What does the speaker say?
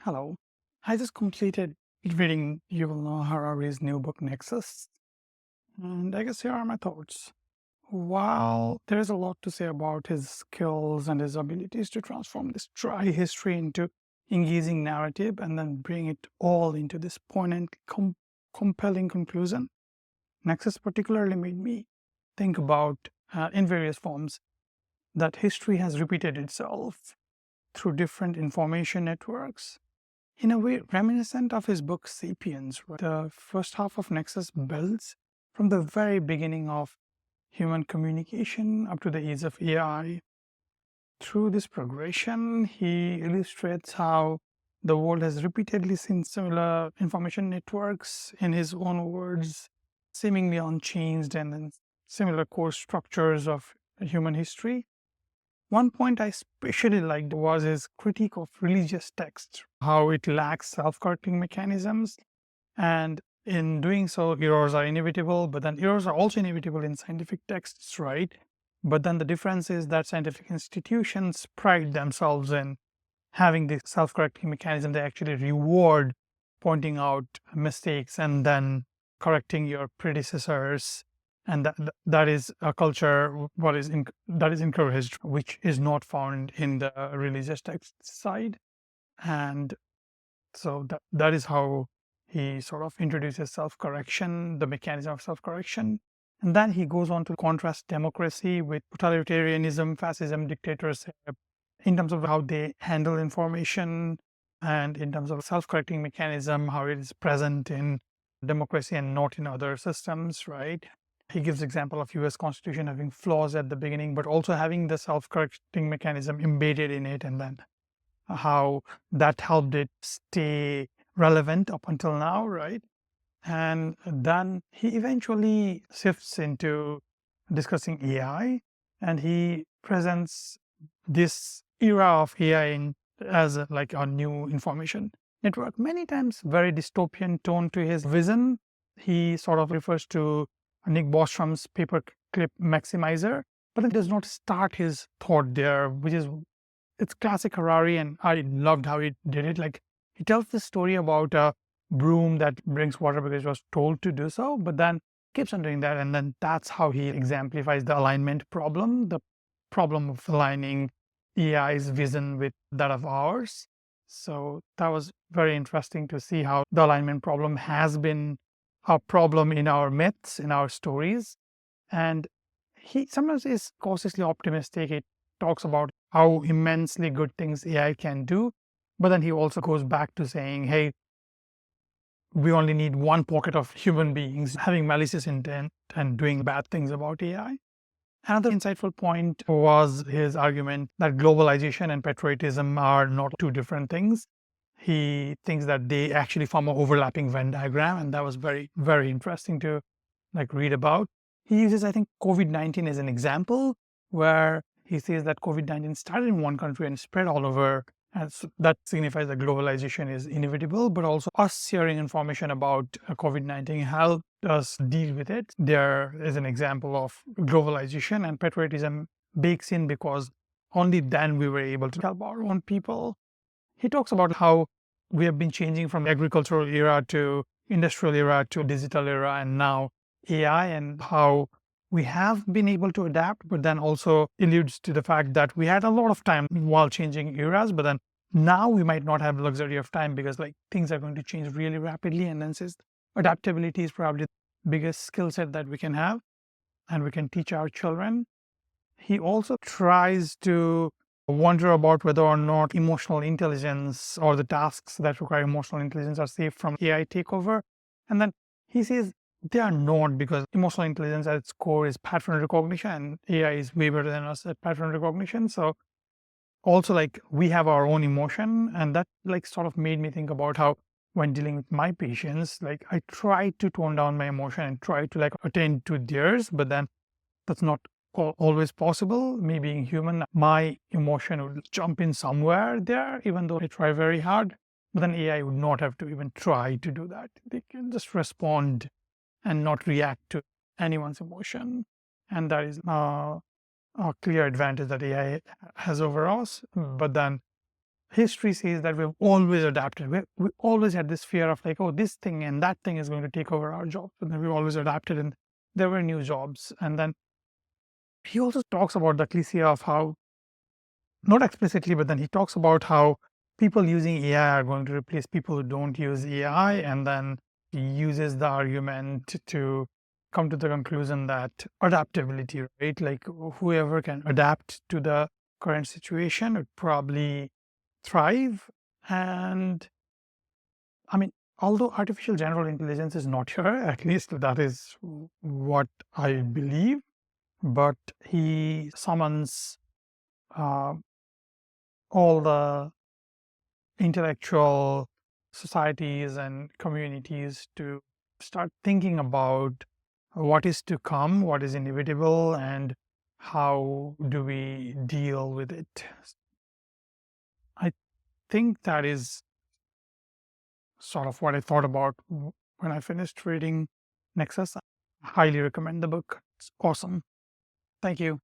Hello. I just completed reading Yuval Harari's new book, Nexus, and I guess here are my thoughts. While there is a lot to say about his skills and his abilities to transform this dry history into engaging narrative and then bring it all into this poignant, compelling conclusion, Nexus particularly made me think about, in various forms, that history has repeated itself through different information networks in a way reminiscent of his book Sapiens. Right? The first half of Nexus builds from the very beginning of human communication up to the age of AI. Through this progression, he illustrates how the world has repeatedly seen similar information networks, in his own words, seemingly unchanged and in similar core structures of human history. One point I especially liked was his critique of religious texts, how it lacks self correcting mechanisms. And in doing so, errors are inevitable, but then errors are also inevitable in scientific texts, right? But then the difference is that scientific institutions pride themselves in having this self correcting mechanism. They actually reward pointing out mistakes and then correcting your predecessors, and that is a culture that is encouraged, which is not found in the religious text side. And so that is how he sort of introduces self-correction, the mechanism of self-correction. And then he goes on to contrast democracy with totalitarianism, fascism, dictatorship, in terms of how they handle information, and in terms of self-correcting mechanism, how it is present in democracy and not in other systems, right? He gives example of US Constitution having flaws at the beginning, but also having the self-correcting mechanism embedded in it, and then how that helped it stay relevant up until now, right? And then he eventually shifts into discussing AI, and he presents this era of AI as like a new information network. Many times, very dystopian tone to his vision. He sort of refers to Nick Bostrom's paperclip maximizer, but then does not start his thought there, which is it's classic Harari, and I loved how he did it. Like he tells the story about a broom that brings water because it was told to do so, but then keeps on doing that, and then that's how he exemplifies the alignment problem, the problem of aligning AI's vision with that of ours. So that was very interesting to see how the alignment problem has been a problem in our myths, in our stories. And he sometimes is cautiously optimistic. He talks about how immensely good things AI can do, but then he also goes back to saying, hey, we only need one pocket of human beings having malicious intent and doing bad things about AI. Another insightful point was his argument that globalization and patriotism are not two different things. He thinks that they actually form an overlapping Venn diagram, and that was very, very interesting to read about. He uses, I think, COVID-19 as an example, where he says that COVID-19 started in one country and spread all over. And so that signifies that globalization is inevitable, but also us sharing information about COVID-19 helped us deal with it. There is an example of globalization, and patriotism bakes in because only then we were able to help our own people. He talks about how we have been changing from agricultural era to industrial era to digital era and now AI, and how we have been able to adapt, but then also alludes to the fact that we had a lot of time while changing eras, but then now we might not have the luxury of time because things are going to change really rapidly, and then says adaptability is probably the biggest skill set that we can have and we can teach our children. He also tries to wonder about whether or not emotional intelligence or the tasks that require emotional intelligence are safe from AI takeover. And then he says they are not, because emotional intelligence at its core is pattern recognition, and AI is way better than us at pattern recognition. So also we have our own emotion, and that sort of made me think about how when dealing with my patients, I try to tone down my emotion and try to attend to theirs, but then that's not always possible. Me being human, my emotion would jump in somewhere there, even though I try very hard. But then AI would not have to even try to do that. They can just respond and not react to anyone's emotion. And that is a clear advantage that AI has over us. But then history says that we've always adapted. We always had this fear of like, oh, this thing and that thing is going to take over our job. And then we always adapted and there were new jobs. And then he also talks about the cliche of how, not explicitly, but then he talks about how people using AI are going to replace people who don't use AI. And then he uses the argument to come to the conclusion that adaptability, right? Like whoever can adapt to the current situation would probably thrive. And I mean, although artificial general intelligence is not here, at least that is what I believe, but he summons uh, all the intellectual societies and communities to start thinking about what is to come, what is inevitable, and how do we deal with it. I think that is sort of what I thought about when I finished reading Nexus. I highly recommend the book. It's awesome. Thank you.